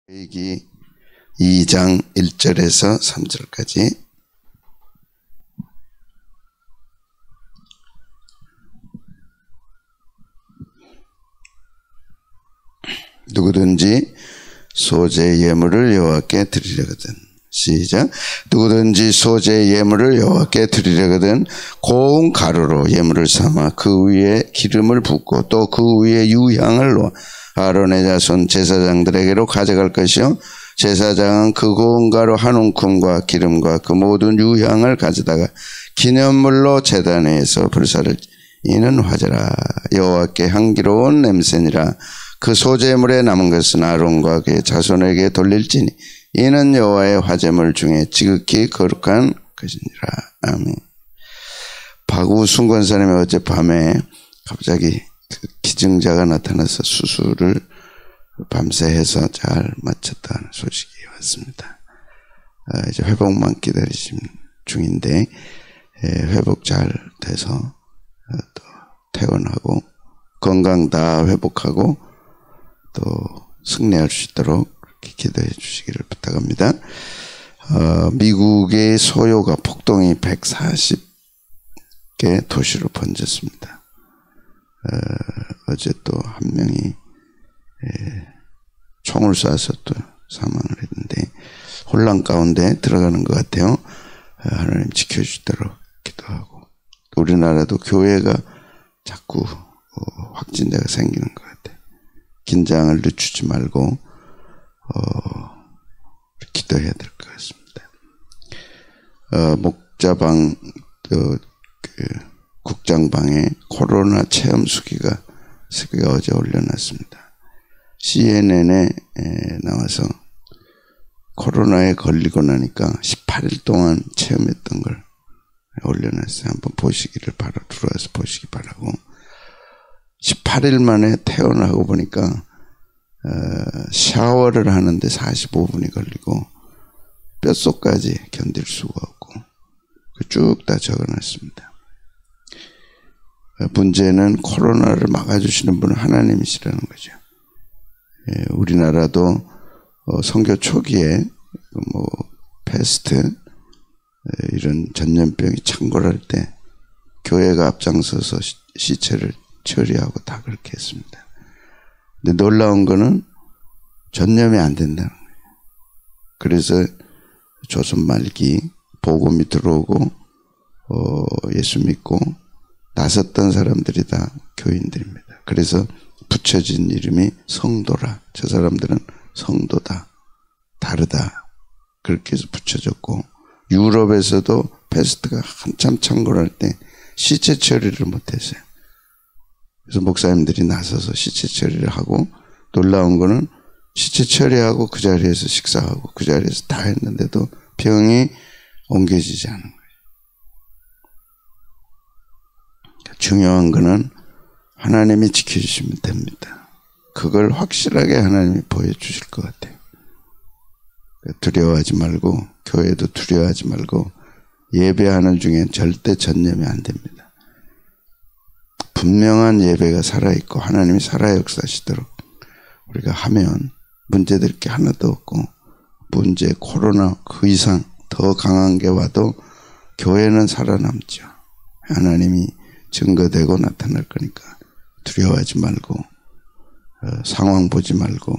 레위기 2장 1절에서 3절까지. 누구든지 소재 예물을 여호와께 드리려거든. 시작. 누구든지 소재 예물을 여호와께 드리려거든 고운 가루로 예물을 삼아 그 위에 기름을 붓고 또 그 위에 유향을 놓아 아론의 자손 제사장들에게로 가져갈 것이요 제사장은 그 고운 가루 한 움큼과 기름과 그 모든 유향을 가져다가 기념물로 제단 위에서 불사를 이는 화제라. 여호와께 향기로운 냄새니라. 그 소재물에 남은 것은 아론과 그의 자손에게 돌릴지니 이는 여호와의 화제물 중에 지극히 거룩한 것이니라. 아멘. 박우순 권사님이 어젯밤에 갑자기 그 기증자가 나타나서 수술을 밤새 해서 잘 마쳤다는 소식이 왔습니다. 이제 회복만 기다리시는 중인데 회복 잘 돼서 또 퇴원하고 건강 다 회복하고 또 승리할 수 있도록 기도해 주시기를 부탁합니다. 미국의 소요가 폭동이 140개 도시로 번졌습니다. 어제 또 한 명이 총을 쏴서 또 사망을 했는데 혼란 가운데 들어가는 것 같아요. 하나님 지켜주도록 기도하고, 우리나라도 교회가 자꾸 확진자가 생기는 것 같아요. 긴장을 늦추지 말고 기도해야 될 것 같습니다. 목자방 국장방에 코로나 체험 수기가 어제 올려놨습니다. CNN에 나와서 코로나에 걸리고 나니까 18일 동안 체험했던 걸 올려놨어요. 한번 보시기를 들어와서 보시기 바라고. 18일 만에 퇴원하고 보니까 샤워를 하는데 45분이 걸리고 뼛속까지 견딜 수가 없고 쭉 다 적어놨습니다. 문제는 코로나를 막아주시는 분은 하나님이시라는 거죠. 우리나라도 선교 초기에 패스트 이런 전염병이 창궐할 때 교회가 앞장서서 시체를 처리하고 다 그렇게 했습니다. 근데 놀라운 거는 전염이 안 된다는 거예요. 그래서 조선 말기 복음이 들어오고 예수 믿고 나섰던 사람들이 다 교인들입니다. 그래서 붙여진 이름이 성도라. 저 사람들은 성도다, 다르다, 그렇게 해서 붙여졌고, 유럽에서도 패스트가 한참 창궐할 때 시체 처리를 못했어요. 그래서 목사님들이 나서서 시체 처리를 하고, 놀라운 거는 시체 처리하고 그 자리에서 식사하고 그 자리에서 다 했는데도 병이 옮겨지지 않은 거예요. 중요한 거는 하나님이 지켜주시면 됩니다. 그걸 확실하게 하나님이 보여주실 것 같아요. 두려워하지 말고, 교회도 두려워하지 말고, 예배하는 중에 절대 전념이 안 됩니다. 분명한 예배가 살아있고 하나님이 살아 역사하시도록 우리가 하면 문제될 게 하나도 없고, 문제 코로나 그 이상 더 강한 게 와도 교회는 살아남죠. 하나님이 증거되고 나타날 거니까 두려워하지 말고, 상황 보지 말고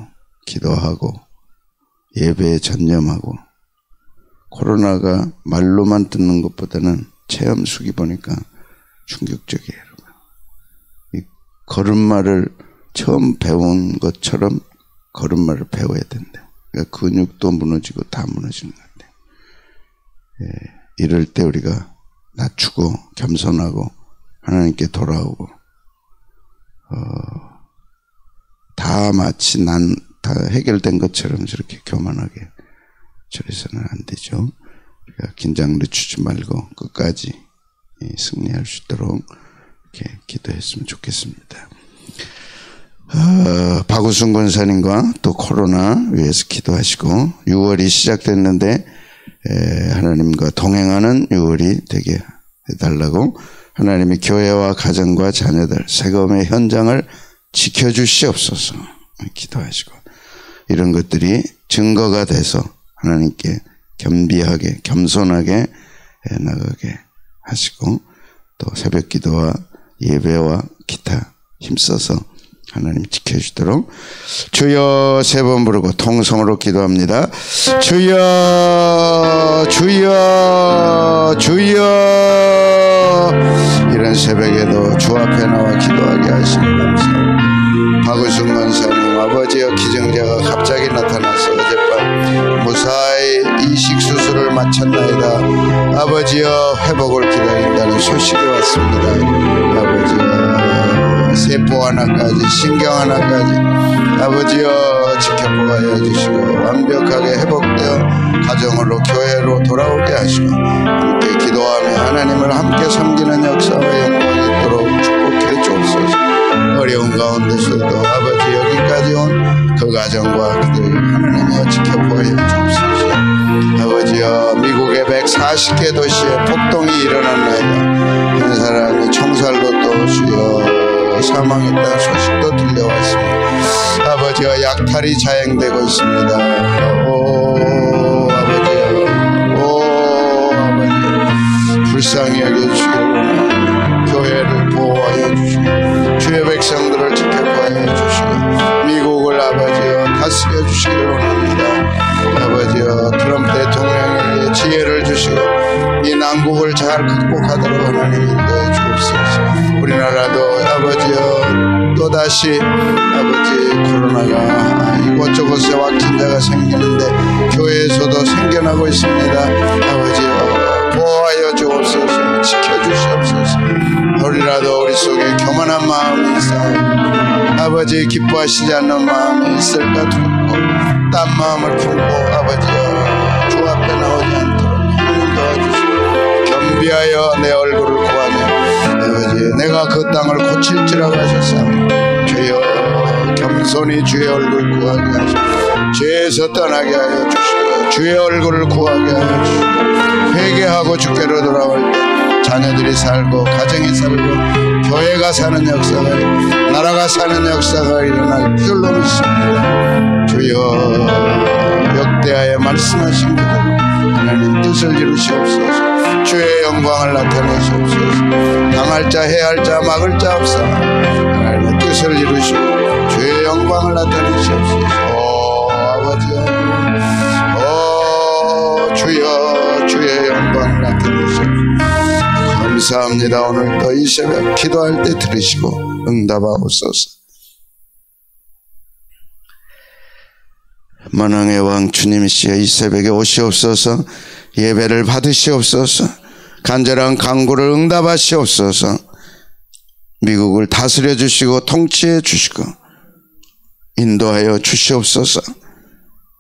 기도하고 예배에 전념하고. 코로나가 말로만 듣는 것보다는 체험 수기 보니까 충격적이에요. 이 걸음마를 처음 배운 것처럼 걸음마를 배워야 된다. 그러니까 근육도 무너지고 다 무너지는 것 같아요. 이럴 때 우리가 낮추고 겸손하고 하나님께 돌아오고, 다 마치 다 해결된 것처럼 저렇게 교만하게 저래서는 안 되죠. 우리가 긴장 늦추지 말고 끝까지 승리할 수 있도록 이렇게 기도했으면 좋겠습니다. 박우순 권사님과 또 코로나 위해서 기도하시고, 6월이 시작됐는데 하나님과 동행하는 6월이 되게 해달라고, 하나님이 교회와 가정과 자녀들 세금의 현장을 지켜주시옵소서 기도하시고, 이런 것들이 증거가 돼서 하나님께 겸비하게 겸손하게 나가게 하시고 또 새벽 기도와 예배와 기타 힘써서 하나님 지켜주도록 주여 세 번 부르고 통성으로 기도합니다. 주여 주여 주여. 이런 새벽에도 주 앞에 나와 기도하게 하시니 감사합니다. 박우순 권사님 아버지여, 기증자가 갑자기 나타나서 어젯밤 무사히 이식 수술을 마쳤나이다. 아버지여, 회복을 기다린다는 소식이 왔습니다. 아버지여, 세포 하나까지 신경 하나까지 아버지여 지켜보아야 해주시고 완벽하게 회복되어 가정으로 교회로 돌아오게 하시고 함께 기도하며 하나님을 함께 섬기는 역사와 영광이 있도록 축복해 주옵소서. 어려운 가운데서도 아버지 여기까지 온 그 가정과 그들 하나님이여 지켜보아 주옵소서. 아버지여, 미국의 140개 도시에 폭동이 일어났나이다. 한 사람이 총살로 또 주여 사망했다는 소식도 들려왔습니다. 아버지여, 약탈이 자행되고 있습니다. 아버지여, 아버지여, 불쌍히 여겨주시기 원합니다. 교회를 보호하여 주시고 주의 백성들을 지켜보아야 주시고 미국을 아버지여 다스려 주시기를 원합니다. 아버지여, 트럼프 대통령에게 지혜를 주시고 이 난국을 잘 극복하도록 하나님 인도해 주옵소서. 우리나라도 아버지여 또다시 아버지 코로나가 이곳저곳에 확진자가 생기는데 교회에서도 생겨나고 있습니다. 아버지여, 보호하여 주옵소서. 지켜주시옵소서. 우리라도 우리 속에 교만한 마음이 있어 아버지 기뻐하시지 않는 마음이 있을까 두고 딴 마음을 품고 아버지여 주 앞에 나오지 않도록 하나님 도와주시고 겸비하여 내 얼굴을 구하며 아버지 내가 그 땅을 고칠지라고 하셨사오니 주여 겸손히 주의 얼굴 구하게 하시고 죄에서 떠나게 하여 주시고 주의 얼굴을 구하게 하여 주시고 회개하고 주께로 돌아올 때 자녀들이 살고 가정이 살고 교회가 사는 역사가 나라가 사는 역사가 일어날 줄로 믿습니다. 주여, 역대하에 말씀하신 그대로 하나님 뜻을 이루시옵소서. 주의 영광을 나타내시옵소서. 당할 자 해할 자 막을 자 없사 하나님의 뜻을 이루시고 주의 영광을 나타내시옵소서. 아버지여, 주여, 주의 영광을 나타내시옵소서. 감사합니다. 오늘도 이 새벽 기도할 때 들으시고 응답하옵소서. 만왕의 왕 주님이시여, 이 새벽에 오시옵소서. 예배를 받으시옵소서. 간절한 간구를 응답하시옵소서. 미국을 다스려 주시고 통치해 주시고 인도하여 주시옵소서.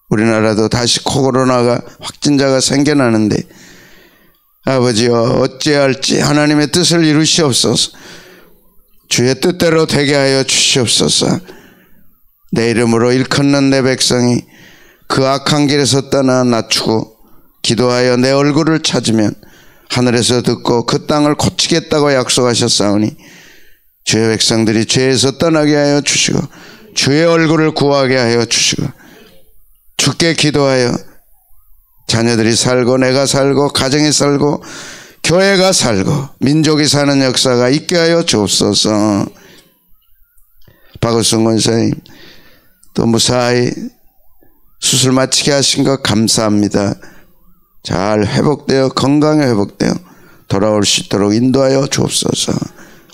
우리나라도 다시 코로나가 확진자가 생겨나는데 아버지여, 어찌할지 하나님의 뜻을 이루시옵소서. 주의 뜻대로 되게 하여 주시옵소서. 내 이름으로 일컫는 내 백성이 그 악한 길에서 떠나 낮추고 기도하여 내 얼굴을 찾으면 하늘에서 듣고 그 땅을 고치겠다고 약속하셨사오니 주의 백성들이 죄에서 떠나게 하여 주시고 주의 얼굴을 구하게 하여 주시고 주께 기도하여 자녀들이 살고 내가 살고 가정이 살고 교회가 살고 민족이 사는 역사가 있게 하여 주옵소서. 박우순 권사님 또 무사히 수술 마치게 하신 것 감사합니다. 잘 회복되어 건강에 회복되어 돌아올 수 있도록 인도하여 주옵소서.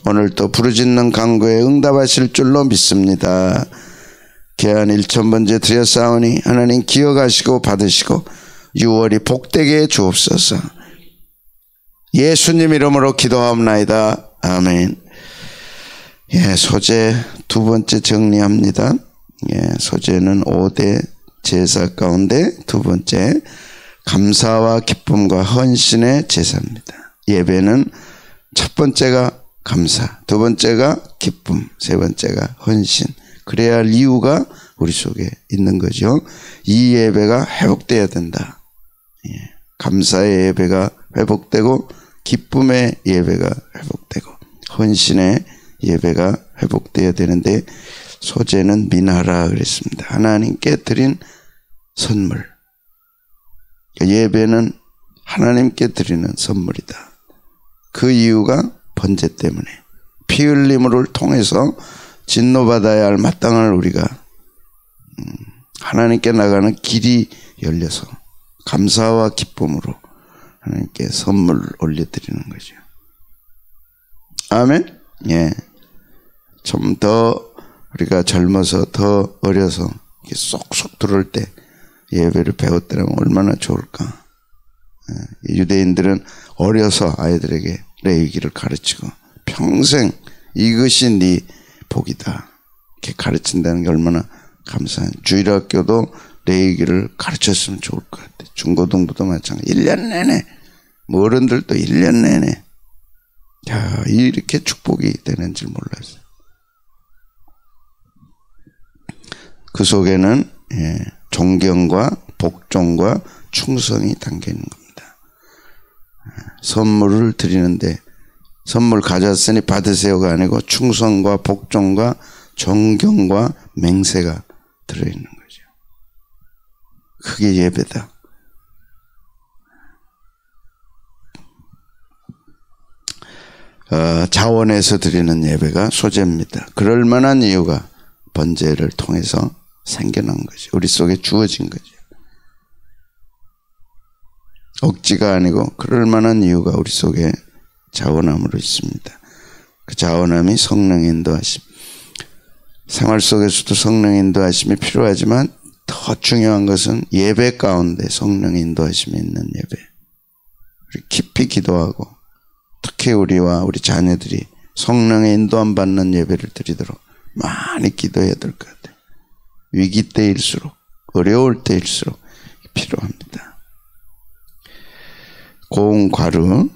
오늘 또 부르짖는 간구에 응답하실 줄로 믿습니다. 계한 1000번째 드렸사오니 하나님 기억하시고 받으시고 6월이 복되게 해 주옵소서. 예수님 이름으로 기도하옵나이다. 아멘. 소제 두 번째 정리합니다. 소제는 5대 제사 가운데 두 번째 감사와 기쁨과 헌신의 제사입니다. 예배는 첫 번째가 감사, 두 번째가 기쁨, 세 번째가 헌신. 그래야 할 이유가 우리 속에 있는 거죠. 이 예배가 회복되어야 된다. 감사의 예배가 회복되고 기쁨의 예배가 회복되고 헌신의 예배가 회복되어야 되는데 소제는 민하라 그랬습니다. 하나님께 드린 선물. 예배는 하나님께 드리는 선물이다. 그 이유가 번제 때문에 피 흘림을 통해서 진노받아야 할 마땅을 우리가 하나님께 나가는 길이 열려서 감사와 기쁨으로 하나님께 선물을 올려드리는 거죠. 아멘. 예. 좀 더 우리가 젊어서 더 어려서 쏙쏙 들어올 때 예배를 배웠더라면 얼마나 좋을까. 유대인들은 어려서 아이들에게 레위기를 가르치고 평생 이것이 네 복이다 이렇게 가르친다는 게 얼마나 감사한. 주일학교도 레위기를 가르쳤으면 좋을 것 같아. 중고등부도 마찬가지. 1년 내내 어른들도 1년 내내. 야, 이렇게 축복이 되는 줄 몰랐어요. 그 속에는 존경과 복종과 충성이 담겨 있는 겁니다. 선물을 드리는데 선물 가졌으니 받으세요가 아니고 충성과 복종과 존경과 맹세가 들어있는 거죠. 그게 예배다. 자원해서 드리는 예배가 소재입니다. 그럴 만한 이유가 번제를 통해서 생겨난 거죠. 우리 속에 주어진 거죠. 억지가 아니고 그럴 만한 이유가 우리 속에 자원함으로 있습니다. 그 자원함이 성령의 인도하심. 생활 속에서도 성령의 인도하심이 필요하지만 더 중요한 것은 예배 가운데 성령의 인도하심이 있는 예배. 우리 깊이 기도하고 특히 우리와 우리 자녀들이 성령의 인도함 받는 예배를 드리도록 많이 기도해야 될 것 같아요. 위기 때일수록 어려울 때일수록 필요합니다. 고운 과루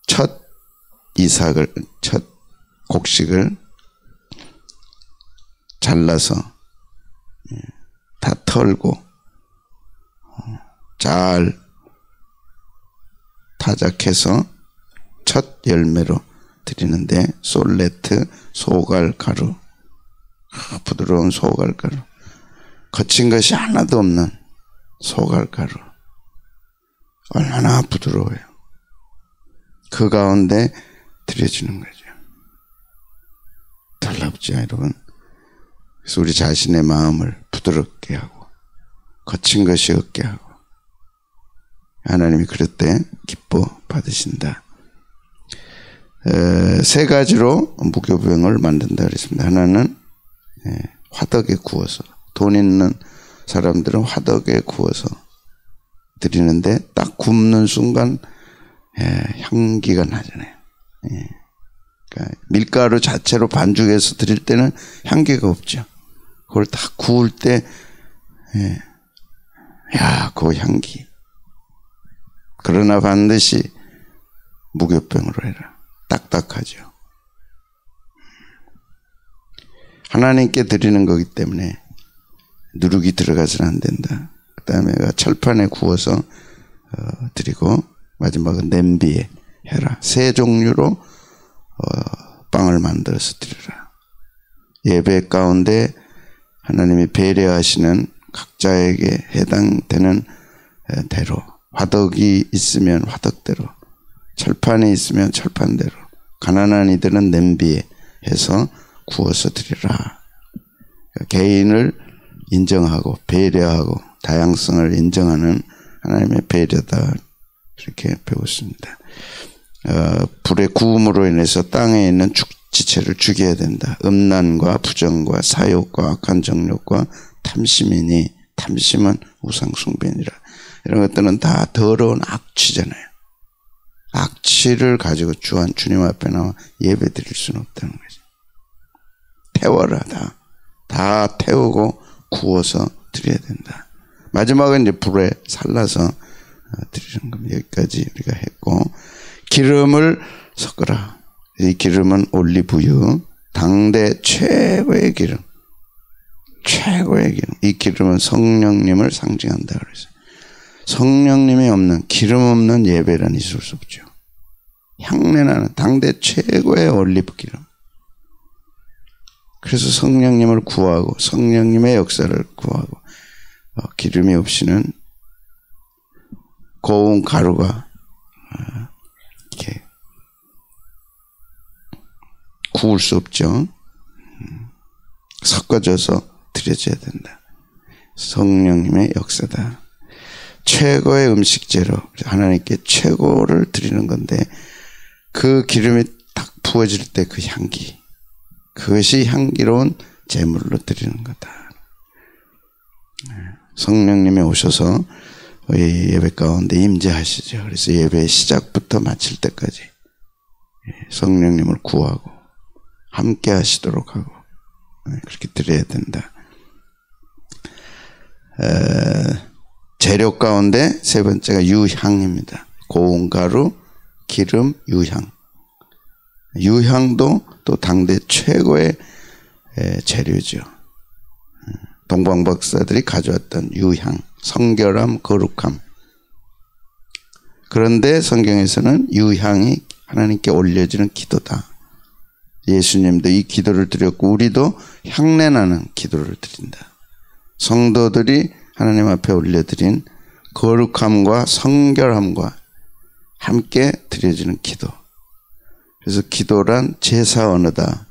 첫 곡식을 잘라서 다 털고 잘 타작해서 첫 열매로 드리는데 솔레트 소갈가루, 부드러운 소갈가루, 거친 것이 하나도 없는 소갈가루, 얼마나 부드러워요. 그 가운데 드려지는 거죠. 달라붙죠, 여러분. 그래서 우리 자신의 마음을 부드럽게 하고 거친 것이 없게 하고 하나님이 그럴 때 기뻐 받으신다. 세 가지로 무교병을 만든다 그랬습니다. 하나는 화덕에 구워서, 돈 있는 사람들은 화덕에 구워서 드리는데 딱 굽는 순간 향기가 나잖아요. 그러니까 밀가루 자체로 반죽해서 드릴 때는 향기가 없죠. 그걸 딱 구울 때 그 향기. 그러나 반드시 무교병으로 해라. 딱딱하죠. 하나님께 드리는 거기 때문에 누룩이 들어가서는 안 된다. 그 다음에 철판에 구워서 드리고 마지막은 냄비에 해라. 세 종류로 빵을 만들어서 드리라. 예배 가운데 하나님이 배려하시는 각자에게 해당되는 대로, 화덕이 있으면 화덕대로, 철판이 있으면 철판대로, 가난한 이들은 냄비에 해서 구워서 드리라. 개인을 인정하고 배려하고 다양성을 인정하는 하나님의 배려다, 이렇게 배웠습니다. 불의 구움으로 인해서 땅에 있는 지체를 죽여야 된다. 음란과 부정과 사욕과 악한 정욕과 탐심이니, 탐심은 우상숭배니라. 이런 것들은 다 더러운 악취잖아요. 악취를 가지고 주님 앞에 나와 예배 드릴 수는 없다는 거죠. 태워라. 다 태우고 구워서 드려야 된다. 마지막은 이제 불에 살라서 드리는 겁니다. 여기까지 우리가 했고, 기름을 섞어라. 이 기름은 올리브유, 당대 최고의 기름. 최고의 기름. 이 기름은 성령님을 상징한다 그랬어요. 성령님이 없는, 기름 없는 예배는 있을 수 없죠. 향내나는 당대 최고의 올리브 기름. 그래서 성령님을 구하고 성령님의 역사를 구하고 기름이 없이는 고운 가루가 이렇게 구울 수 없죠. 섞어져서 드려져야 된다. 성령님의 역사다. 최고의 음식재료, 하나님께 최고를 드리는 건데 그 기름이 딱 부어질 때 그 향기, 그것이 향기로운 제물로 드리는 거다. 성령님이 오셔서 예배 가운데 임재하시죠. 그래서 예배 시작부터 마칠 때까지 성령님을 구하고 함께 하시도록 하고 그렇게 드려야 된다. 재료 가운데 세 번째가 유향입니다. 고운 가루, 기름, 유향. 유향도 또 당대 최고의 재료죠. 동방 박사들이 가져왔던 유향, 성결함, 거룩함. 그런데 성경에서는 유향이 하나님께 올려지는 기도다. 예수님도 이 기도를 드렸고 우리도 향내나는 기도를 드린다. 성도들이 하나님 앞에 올려드린 거룩함과 성결함과 함께 드려지는 기도. 그래서 기도란 제사 언어다.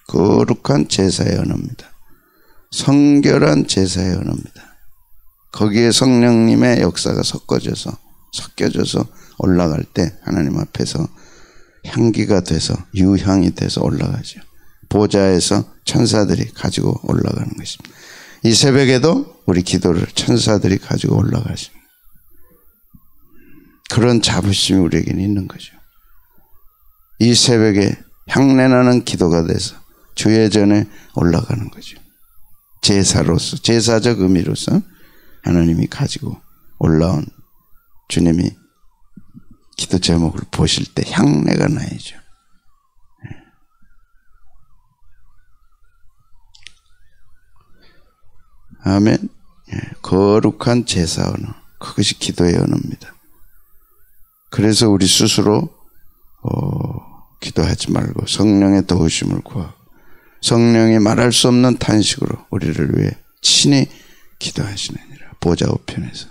거룩한 제사의 언어입니다. 성결한 제사의 언어입니다. 거기에 성령님의 역사가 섞여져서 올라갈 때 하나님 앞에서 향기가 돼서 유향이 돼서 올라가죠. 보좌에서 천사들이 가지고 올라가는 것입니다. 이 새벽에도 우리 기도를 천사들이 가지고 올라가십니다. 그런 자부심이 우리에게는 있는 거죠. 이 새벽에 향내나는 기도가 돼서 주의 전에 올라가는 거죠. 제사로서, 제사적 의미로서 하나님이 가지고 올라온 주님이 기도 제목을 보실 때 향내가 나야죠. 아멘. 거룩한 제사 언어, 그것이 기도의 언어입니다. 그래서 우리 스스로 기도하지 말고 성령의 도우심을 구하고 성령이 말할 수 없는 탄식으로 우리를 위해 친히 기도하시느니라. 보좌 우편에서.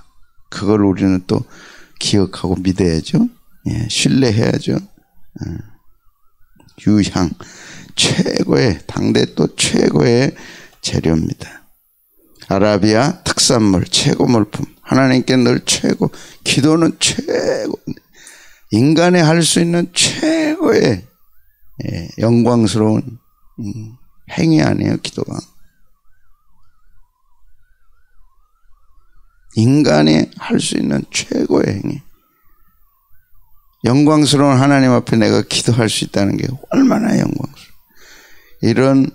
그걸 우리는 또 기억하고 믿어야죠. 신뢰해야죠. 유향, 최고의, 당대 또 최고의 재료입니다. 아라비아 특산물, 최고 물품. 하나님께 늘 최고, 기도는 최고, 인간이 할 수 있는 최고의 영광스러운 행위 아니에요, 기도가. 인간이 할 수 있는 최고의 행위. 영광스러운 하나님 앞에 내가 기도할 수 있다는 게 얼마나 영광스러워. 이런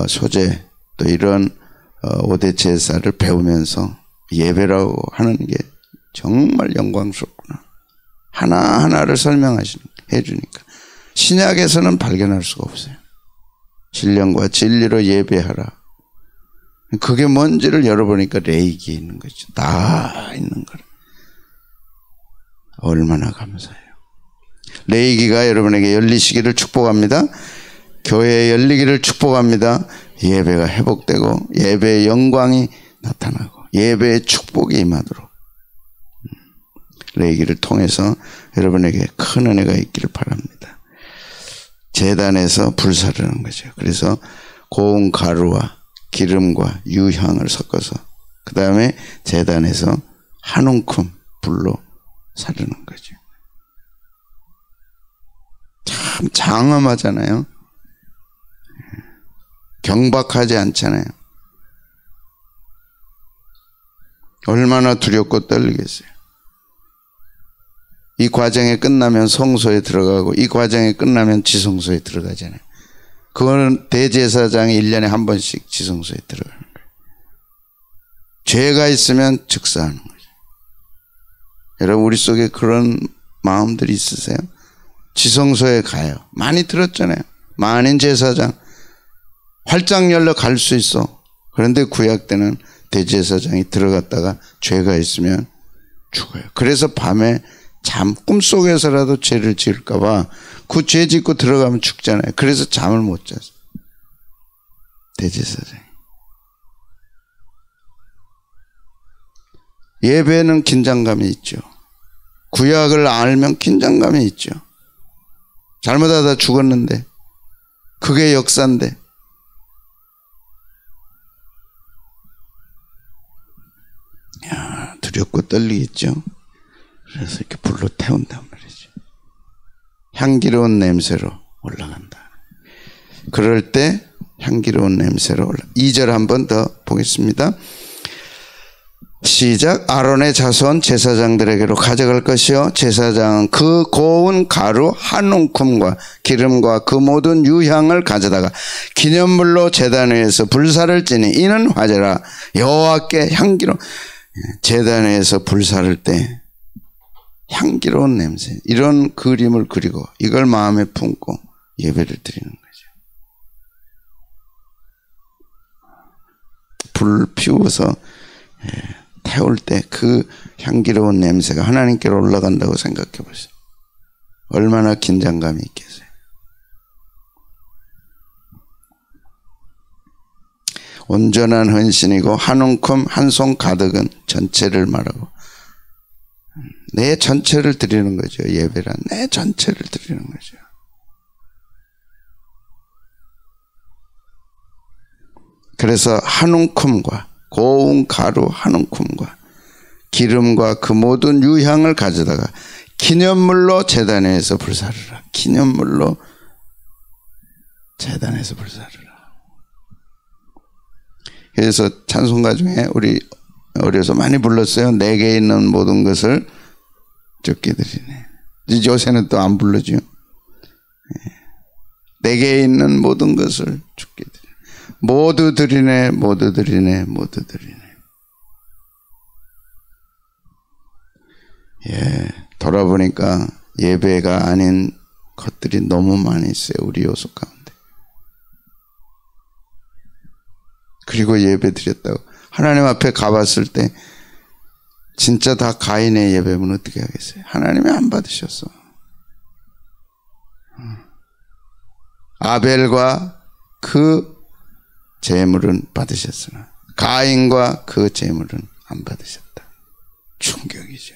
소재, 또 이런 5대 제사를 배우면서 예배라고 하는 게 정말 영광스럽구나. 하나하나를 해주니까. 신약에서는 발견할 수가 없어요. 신령과 진리로 예배하라. 그게 뭔지를 열어보니까 레이기에 있는 거죠. 다 있는 거라. 얼마나 감사해요. 레이기가 여러분에게 열리시기를 축복합니다. 교회에 열리기를 축복합니다. 예배가 회복되고 예배의 영광이 나타나고 예배의 축복이 임하도록 레이기를 통해서 여러분에게 큰 은혜가 있기를 바랍니다. 제단에서 불사르는 거죠. 그래서 고운 가루와 기름과 유향을 섞어서 그 다음에 제단에서 한 움큼 불로 사르는 거죠. 참 장엄하잖아요. 경박하지 않잖아요. 얼마나 두렵고 떨리겠어요. 이 과정이 끝나면 성소에 들어가고 이 과정이 끝나면 지성소에 들어가잖아요. 그거는 대제사장이 1년에 한 번씩 지성소에 들어가는 거예요. 죄가 있으면 즉사하는 거죠. 여러분 우리 속에 그런 마음들이 있으세요? 지성소에 가요. 많이 들었잖아요. 만인 제사장 활짝 열려 갈 수 있어. 그런데 구약 때는 대제사장이 들어갔다가 죄가 있으면 죽어요. 그래서 밤에 꿈속에서라도 죄를 지을까 봐 그 죄 짓고 들어가면 죽잖아요. 그래서 잠을 못 자서. 대제사장이. 예배는 긴장감이 있죠. 구약을 알면 긴장감이 있죠. 잘못하다 죽었는데 그게 역사인데 두렵고 떨리겠죠. 그래서 이렇게 불로 태운단 말이죠. 향기로운 냄새로 올라간다. 그럴 때 향기로운 냄새로 2절 한 번 더 보겠습니다. 시작. 아론의 자손 제사장들에게로 가져갈 것이요 제사장은 그 고운 가루 한 움큼과 기름과 그 모든 유향을 가져다가 기념물로 제단 위에서 불사를 지니 이는 화제라. 여호와께 향기로운 제단 위에서 불사를 때 향기로운 냄새, 이런 그림을 그리고 이걸 마음에 품고 예배를 드리는 거죠. 불 피워서 태울 때 그 향기로운 냄새가 하나님께로 올라간다고 생각해 보세요. 얼마나 긴장감이 있겠어요. 온전한 헌신이고 한 움큼 한 손 가득은 전체를 말하고 내 전체를 드리는 거죠. 예배란 내 전체를 드리는 거죠. 그래서 한 움큼과 고운 가루 한 움큼과 기름과 그 모든 유향을 가져다가 기념물로 제단에서 불사르라. 기념물로 제단에서 불사르라. 그래서 찬송가 중에 우리 어려서 많이 불렀어요. 내게 있는 모든 것을 주께 드리네. 요새는 또 안 불러줘요. 내게 있는 모든 것을 주께 드리네. 모두 드리네, 모두 드리네, 모두 드리네. 돌아보니까 예배가 아닌 것들이 너무 많이 있어요. 우리 요소 가운데. 그리고 예배 드렸다고. 하나님 앞에 가봤을 때 진짜 다 가인의 예배면 어떻게 하겠어요? 하나님이 안 받으셨어. 아벨과 그 제물은 받으셨으나 가인과 그 제물은 안 받으셨다. 충격이죠.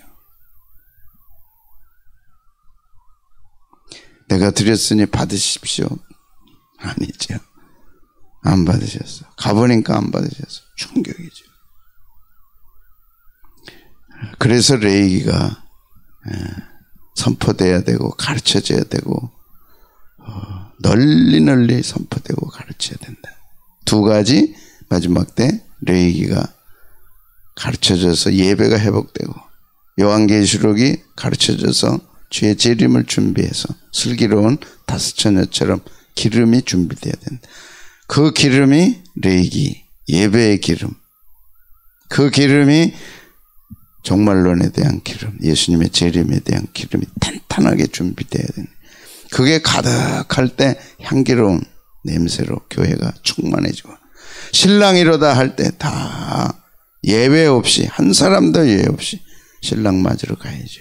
내가 드렸으니 받으십시오. 아니죠. 안 받으셨어. 가보니까 안 받으셨어. 충격이죠. 그래서 레위기가 선포돼야 되고 가르쳐져야 되고 널리 널리 선포되고 가르쳐야 된다. 두 가지 마지막 때 레위기가 가르쳐져서 예배가 회복되고 요한계시록이 가르쳐져서 주의 재림을 준비해서 슬기로운 다섯처녀처럼 기름이 준비돼야 된다. 그 기름이 레위기 예배의 기름, 그 기름이 종말론에 대한 기름, 예수님의 재림에 대한 기름이 탄탄하게 준비돼야 된다. 그게 가득할 때 향기로운 냄새로 교회가 충만해지고 신랑이로다 할 때 다 예외 없이 한 사람도 예외 없이 신랑 맞으러 가야죠.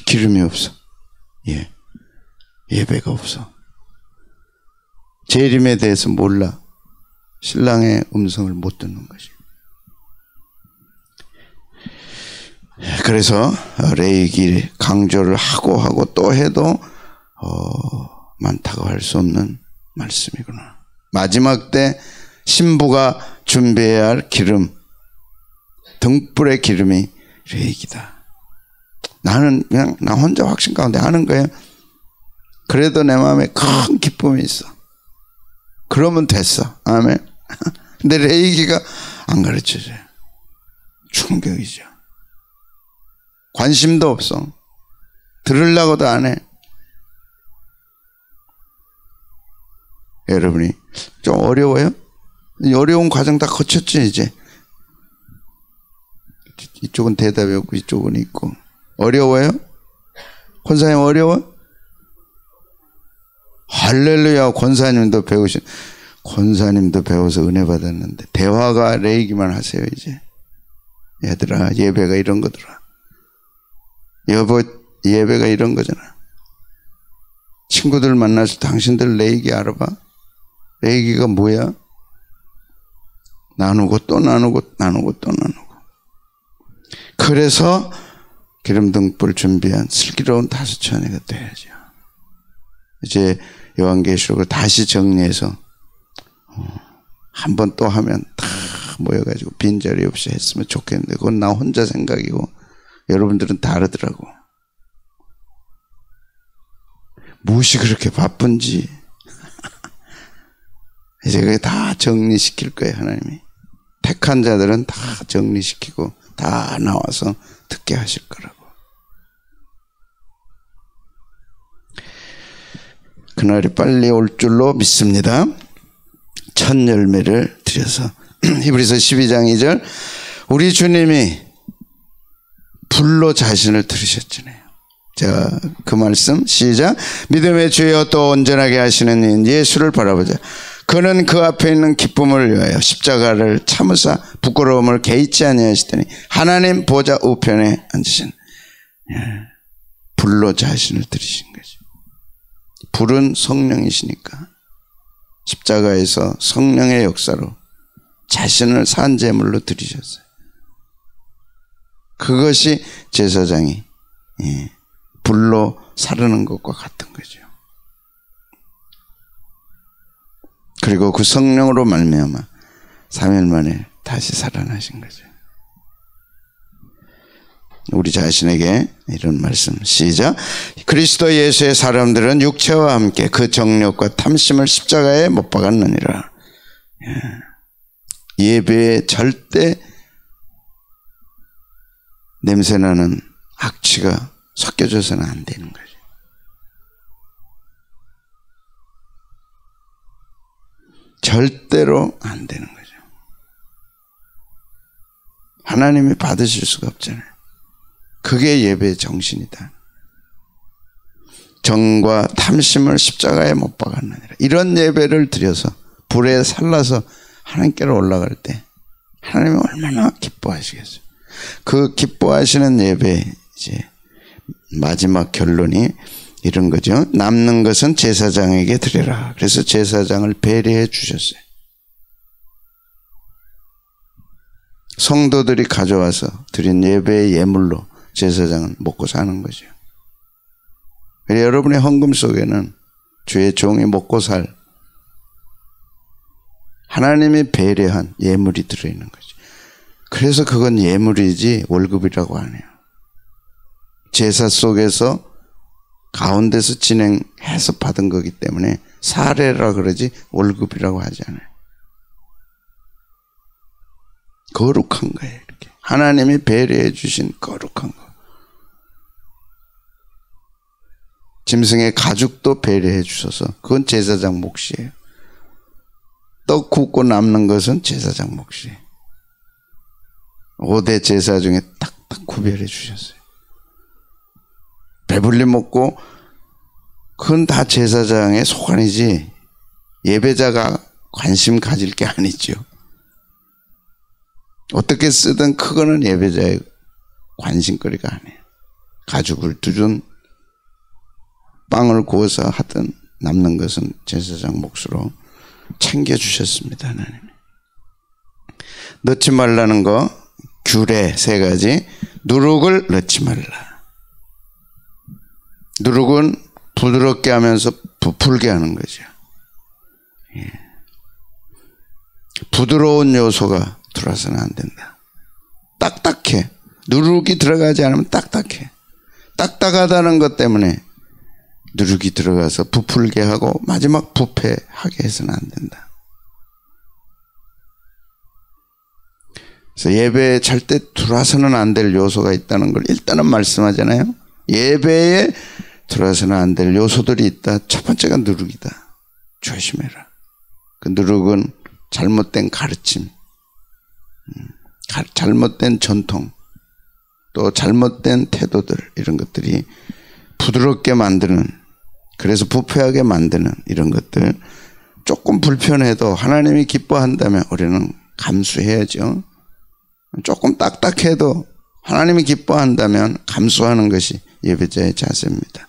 기름이 없어. 예배가 없어. 재림에 대해서 몰라. 신랑의 음성을 못 듣는 거지. 그래서 레위기 강조를 하고 또 해도 많다고 할 수 없는 말씀이구나. 마지막 때 신부가 준비해야 할 기름, 등불의 기름이 레위기다. 나는 그냥 나 혼자 확신 가운데 하는 거예요. 그래도 내 마음에 큰 기쁨이 있어. 그러면 됐어. 아멘. 근데 레위기가 안 가르쳐줘요. 충격이죠. 관심도 없어. 들으려고도 안 해. 여러분이 좀 어려워요? 어려운 과정 다 거쳤죠 이제. 이쪽은 대답이 없고 이쪽은 있고. 어려워요? 권사님 어려워? 할렐루야. 권사님도 배워서 은혜 받았는데 대화가 레이기만 하세요 이제. 얘들아 예배가 이런 거더라. 여보 예배가 이런 거잖아. 친구들 만나서 당신들 레이기 알아봐? 레이기가 뭐야? 나누고 또 나누고 나누고 또 나누고. 그래서 기름 등불 준비한 슬기로운 5,000회가 돼야죠. 이제 요한계시록을 다시 정리해서 한 번 또 하면 다 모여가지고 빈자리 없이 했으면 좋겠는데 그건 나 혼자 생각이고 여러분들은 다르더라고. 무엇이 그렇게 바쁜지 이제 그게 다 정리시킬 거예요. 하나님이 택한 자들은 다 정리시키고 다 나와서 듣게 하실 거라고. 그날이 빨리 올 줄로 믿습니다. 첫 열매를 드려서. 히브리서 12장 2절 우리 주님이 불로 자신을 들으셨잖아요. 자, 그 말씀 시작. 믿음의 주여 또 온전하게 하시는 이인 예수를 바라보자. 그는 그 앞에 있는 기쁨을 위하여 십자가를 참으사 부끄러움을 개의치 아니하시더니 하나님 보좌 우편에 앉으신 불로 자신을 들이신 거죠. 불은 성령이시니까 십자가에서 성령의 역사로 자신을 산제물로 드리셨어요. 그것이 제사장이 불로 사르는 것과 같은 거죠. 그리고 그 성령으로 말미암아 3일 만에 다시 살아나신 거죠. 우리 자신에게 이런 말씀 시작. 그리스도 예수의 사람들은 육체와 함께 그 정욕과 탐심을 십자가에 못 박았느니라. 예배에 절대 냄새나는 악취가 섞여져서는 안 되는 거죠. 절대로 안 되는 거죠. 하나님이 받으실 수가 없잖아요. 그게 예배의 정신이다. 정과 탐심을 십자가에 못 박았느니라. 이런 예배를 드려서 불에 살라서 하나님께로 올라갈 때 하나님이 얼마나 기뻐하시겠어요. 그 기뻐하시는 예배 이제 마지막 결론이 이런 거죠. 남는 것은 제사장에게 드려라. 그래서 제사장을 배려해 주셨어요. 성도들이 가져와서 드린 예배의 예물로 제사장은 먹고 사는 거죠. 여러분의 헌금 속에는 주의 종이 먹고 살 하나님이 배려한 예물이 들어있는 거죠. 그래서 그건 예물이지 월급이라고 안 해요. 제사 속에서 가운데서 진행해서 받은 거기 때문에 사례라 그러지 월급이라고 하지 않아요. 거룩한 거예요. 이렇게 하나님이 배려해 주신 거룩한 거. 짐승의 가죽도 배려해 주셔서 그건 제사장 몫이에요. 떡 굽고 남는 것은 제사장 몫이에요. 5대 제사 중에 딱딱 구별해 주셨어요. 배불리 먹고 그건 다 제사장의 소관이지 예배자가 관심 가질 게 아니죠. 어떻게 쓰든 그거는 예배자의 관심거리가 아니에요. 가죽을 두든 빵을 구워서 하든 남는 것은 제사장 몫으로 챙겨주셨습니다. 하나님. 넣지 말라는 거 규례 3가지. 누룩을 넣지 말라. 누룩은 부드럽게 하면서 부풀게 하는 거죠. 예. 부드러운 요소가 들어와서는 안 된다. 딱딱해. 누룩이 들어가지 않으면 딱딱해. 딱딱하다는 것 때문에 누룩이 들어가서 부풀게 하고 마지막 부패하게 해서는 안 된다. 그래서 예배에 절대 들어와서는 안 될 요소가 있다는 걸 일단은 말씀하잖아요. 예배에 들어와서는 안 될 요소들이 있다. 첫 번째가 누룩이다. 조심해라. 그 누룩은 잘못된 가르침, 잘못된 전통, 또 잘못된 태도들 이런 것들이 부드럽게 만드는, 그래서 부패하게 만드는 이런 것들 조금 불편해도 하나님이 기뻐한다면 우리는 감수해야죠. 조금 딱딱해도 하나님이 기뻐한다면 감수하는 것이 예배자의 자세입니다.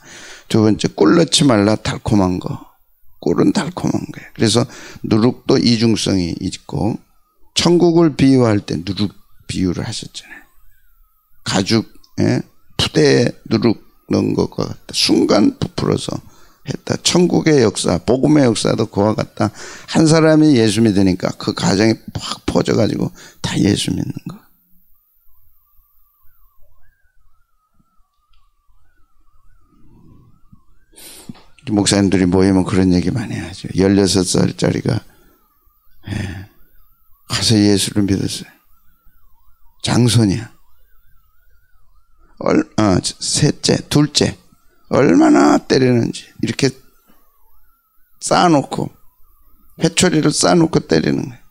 두 번째, 꿀 넣지 말라. 달콤한 거. 꿀은 달콤한 거예요. 그래서 누룩도 이중성이 있고 천국을 비유할 때 누룩 비유를 하셨잖아요. 가죽에 푸대에 누룩 넣은 것과 같다. 순간 부풀어서 했다. 천국의 역사, 복음의 역사도 그와 같다. 한 사람이 예수 믿으니까 그 가정이 확 퍼져가지고 다 예수 믿는 거. 목사님들이 모이면 그런 얘기 많이 하죠. 16살짜리가 가서 예수를 믿었어요. 장손이야. 셋째, 둘째. 얼마나 때리는지. 이렇게 쌓아놓고, 회초리를 쌓아놓고 때리는 거예요.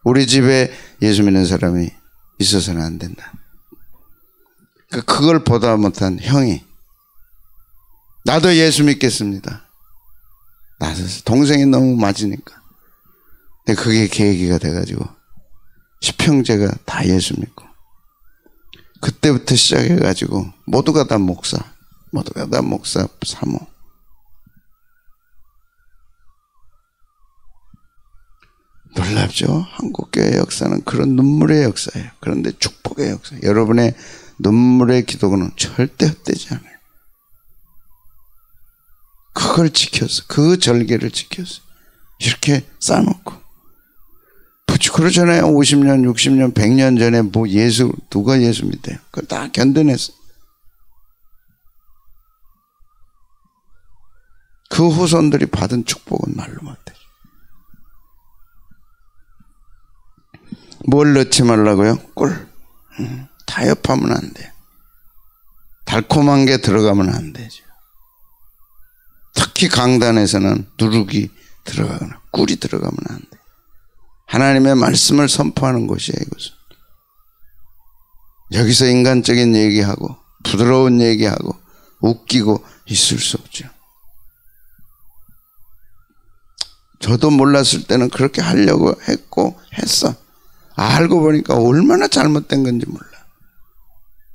우리 집에 예수 믿는 사람이 있어서는 안 된다. 그걸 보다 못한 형이, 나도 예수 믿겠습니다. 나서서 동생이 너무 맞으니까. 근데 그게 계기가 돼가지고, 10형제가 다 예수 믿고, 그때부터 시작해가지고, 모두가 다 목사, 사모. 놀랍죠? 한국교회 역사는 그런 눈물의 역사예요. 그런데 축복의 역사. 여러분의 눈물의 기도는 절대 헛되지 않아요. 그걸 지켰어. 그 절개를 지켰어. 이렇게 쌓아놓고. 그러잖아요. 50년, 60년, 100년 전에 누가 예수 믿대요? 그걸 다 견뎌냈어. 그 후손들이 받은 축복은 말로 못해. 뭘 넣지 말라고요? 꿀. 타협하면 안 돼. 달콤한 게 들어가면 안 되죠. 특히 강단에서는 누룩이 들어가거나 꿀이 들어가면 안 돼. 하나님의 말씀을 선포하는 곳이에요, 이것은. 여기서 인간적인 얘기하고 부드러운 얘기하고 웃기고 있을 수 없죠. 저도 몰랐을 때는 그렇게 하려고 했어. 알고 보니까 얼마나 잘못된 건지 몰라.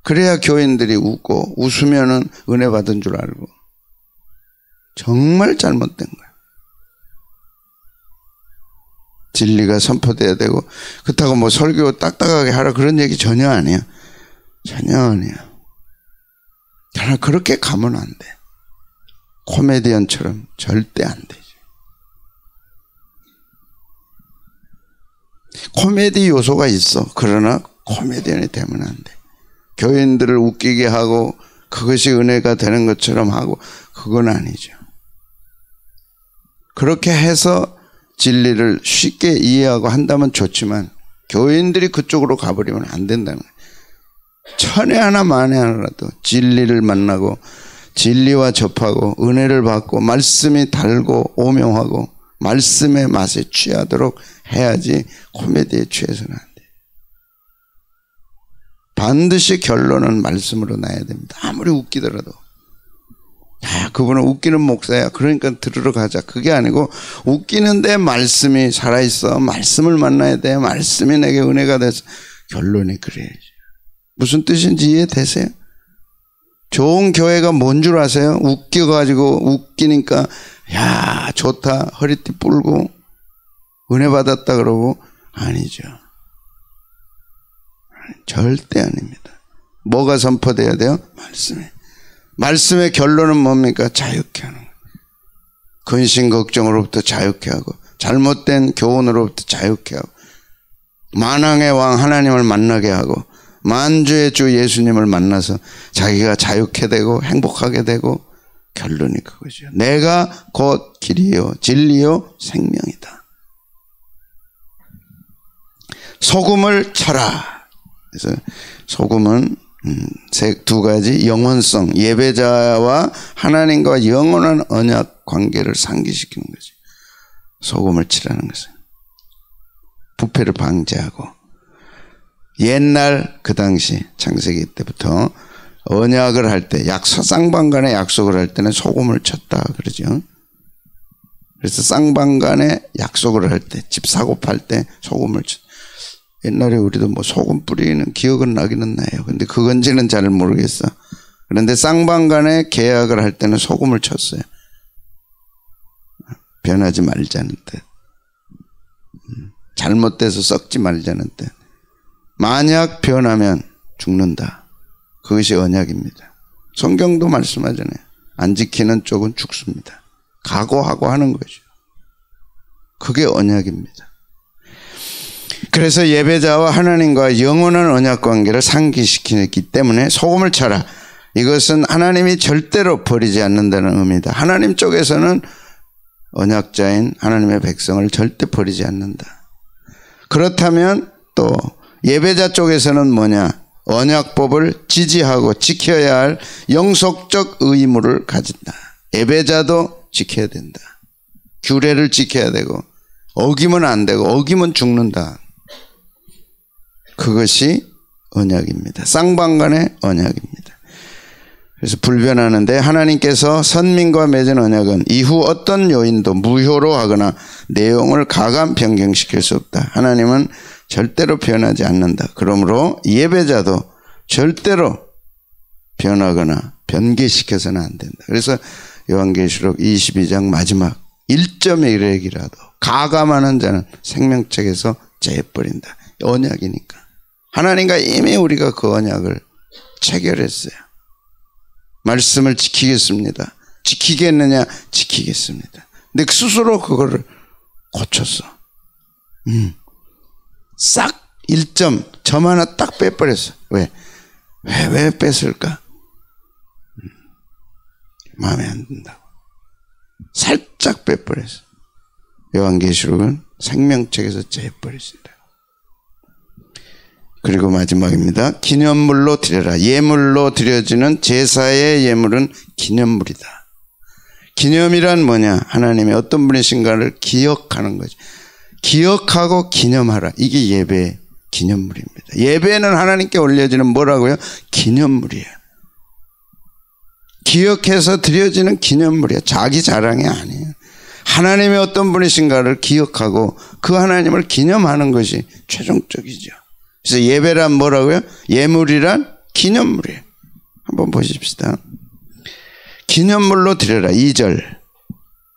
그래야 교인들이 웃고 웃으면은 은혜 받은 줄 알고. 정말 잘못된 거야. 진리가 선포돼야 되고, 그렇다고 뭐 설교 딱딱하게 하라 그런 얘기 전혀 아니야. 전혀 아니야. 그러나 그렇게 가면 안 돼. 코미디언처럼 절대 안 되지. 코미디 요소가 있어. 그러나 코미디언이 되면 안 돼. 교인들을 웃기게 하고 그것이 은혜가 되는 것처럼 하고, 그건 아니죠. 그렇게 해서 진리를 쉽게 이해하고 한다면 좋지만 교인들이 그쪽으로 가버리면 안 된다는 거예요. 천에 하나 만에 하나라도 진리를 만나고 진리와 접하고 은혜를 받고 말씀이 달고 오명하고 말씀의 맛에 취하도록 해야지 코미디에 취해서는 안 돼요. 반드시 결론은 말씀으로 나야 됩니다. 아무리 웃기더라도. 야, 그분은 웃기는 목사야. 그러니까 들으러 가자. 그게 아니고 웃기는데 말씀이 살아있어. 말씀을 만나야 돼. 말씀이 내게 은혜가 돼서. 결론이 그래야지. 무슨 뜻인지 이해되세요? 좋은 교회가 뭔 줄 아세요? 웃겨가지고 웃기니까 야 좋다 허리띠 뿔고 은혜 받았다 그러고. 아니죠. 절대 아닙니다. 뭐가 선포돼야 돼요? 말씀이. 말씀의 결론은 뭡니까? 자유케 하는 거예요. 근심 걱정으로부터 자유케 하고 잘못된 교훈으로부터 자유케 하고 만왕의 왕 하나님을 만나게 하고 만주의 주 예수님을 만나서 자기가 자유케 되고 행복하게 되고. 결론이 그거죠. 내가 곧 길이요 진리요 생명이다. 소금을 쳐라. 그래서 소금은 두 가지 영원성, 예배자와 하나님과 영원한 언약 관계를 상기시키는 거죠. 소금을 치라는 것은 부패를 방지하고, 옛날 그 당시 창세기 때부터 언약을 할 때 쌍방간에 약속을 할 때는 소금을 쳤다 그러죠. 그래서 쌍방간에 약속을 할 때 집 사고 팔 때 소금을 쳤다. 옛날에 우리도 뭐 소금 뿌리는 기억은 나기는 나요. 근데 그건지는 잘 모르겠어. 그런데 쌍방간에 계약을 할 때는 소금을 쳤어요. 변하지 말자는 뜻. 잘못돼서 썩지 말자는 뜻. 만약 변하면 죽는다. 그것이 언약입니다. 성경도 말씀하잖아요. 안 지키는 쪽은 죽습니다. 각오하고 하는 거죠. 그게 언약입니다. 그래서 예배자와 하나님과 영원한 언약 관계를 상기시키기 때문에 소금을 쳐라. 이것은 하나님이 절대로 버리지 않는다는 의미다. 하나님 쪽에서는 언약자인 하나님의 백성을 절대 버리지 않는다. 그렇다면 또 예배자 쪽에서는 뭐냐? 언약법을 지지하고 지켜야 할 영속적 의무를 가진다. 예배자도 지켜야 된다. 규례를 지켜야 되고 어기면 안 되고 어기면 죽는다. 그것이 언약입니다. 쌍방간의 언약입니다. 그래서 불변하는데 하나님께서 선민과 맺은 언약은 이후 어떤 요인도 무효로 하거나 내용을 가감 변경시킬 수 없다. 하나님은 절대로 변하지 않는다. 그러므로 예배자도 절대로 변하거나 변개시켜서는 안 된다. 그래서 요한계시록 22장 마지막 1.1핵이라도 가감하는 자는 생명책에서 제해버린다. 언약이니까. 하나님과 이미 우리가 그 언약을 체결했어요. 말씀을 지키겠습니다. 지키겠느냐? 지키겠습니다. 근데 스스로 그거를 고쳤어. 싹 1점 하나 딱 빼버렸어. 왜 뺐을까? 마음에 안 든다고. 살짝 빼버렸어. 요한계시록은 생명책에서 제해버렸습니다. 그리고 마지막입니다. 기념물로 드려라. 예물로 드려지는 제사의 예물은 기념물이다. 기념이란 뭐냐? 하나님이 어떤 분이신가를 기억하는 거죠. 기억하고 기념하라. 이게 예배의 기념물입니다. 예배는 하나님께 올려지는 뭐라고요? 기념물이에요. 기억해서 드려지는 기념물이에요. 자기 자랑이 아니에요. 하나님이 어떤 분이신가를 기억하고 그 하나님을 기념하는 것이 최종적이죠. 그래서 예배란 뭐라고요? 예물이란 기념물이에요. 한번 보십시다. 기념물로 드려라. 2절.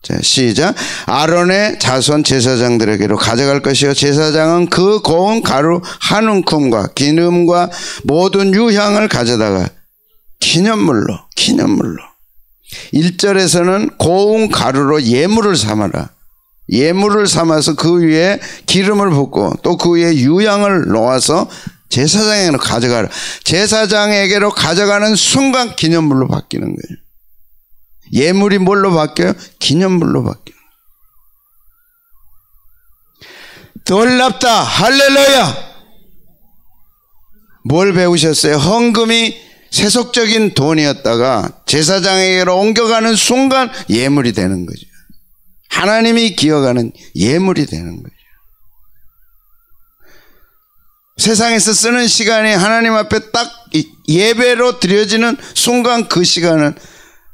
자, 시작. 아론의 자손 제사장들에게로 가져갈 것이요 제사장은 그 고운 가루 한 움큼과 기름과 모든 유향을 가져다가 기념물로 1절에서는 고운 가루로 예물을 삼아라. 예물을 삼아서 그 위에 기름을 붓고 또 그 위에 유향을 놓아서 제사장에게로 가져가라. 제사장에게로 가져가는 순간 기념물로 바뀌는 거예요. 예물이 뭘로 바뀌어요? 기념물로 바뀌어요. 놀랍다. 할렐루야. 뭘 배우셨어요? 헌금이 세속적인 돈이었다가 제사장에게로 옮겨가는 순간 예물이 되는 거죠. 하나님이 기억하는 예물이 되는 거죠. 세상에서 쓰는 시간이 하나님 앞에 딱 예배로 드려지는 순간 그 시간은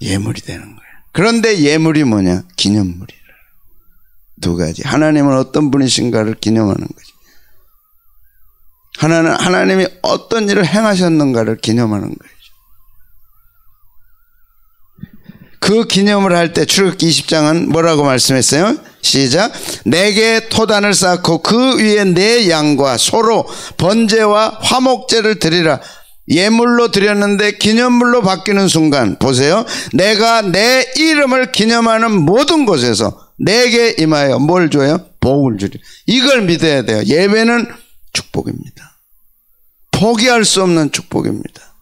예물이 되는 거예요. 그런데 예물이 뭐냐? 기념물이라. 두 가지. 하나님은 어떤 분이신가를 기념하는 거지. 하나님이 어떤 일을 행하셨는가를 기념하는 거죠. 그 기념을 할 때 출애굽기 20장은 뭐라고 말씀했어요? 시작. 내게 토단을 쌓고 그 위에 내 양과 소로 번제와 화목제를 드리라. 예물로 드렸는데 기념물로 바뀌는 순간 보세요. 내가 내 이름을 기념하는 모든 곳에서 내게 임하여 뭘 줘요? 복을 주리. 이걸 믿어야 돼요. 예배는 축복입니다. 포기할 수 없는 축복입니다.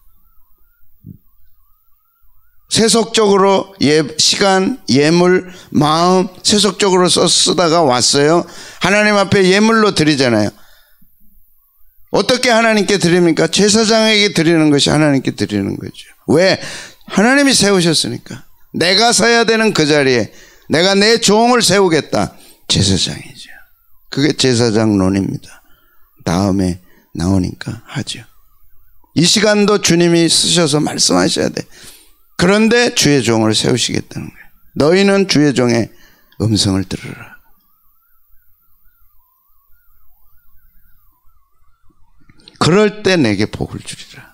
세속적으로 시간, 예물, 마음 세속적으로 쓰다가 왔어요. 하나님 앞에 예물로 드리잖아요. 어떻게 하나님께 드립니까? 제사장에게 드리는 것이 하나님께 드리는 거죠. 왜? 하나님이 세우셨으니까. 내가 서야 되는 그 자리에 내가 내 종을 세우겠다. 제사장이죠. 그게 제사장론입니다. 다음에 나오니까 하죠. 이 시간도 주님이 쓰셔서 말씀하셔야 돼. 그런데 주의 종을 세우시겠다는 거예요. 너희는 주의 종의 음성을 들으라. 그럴 때 내게 복을 주리라.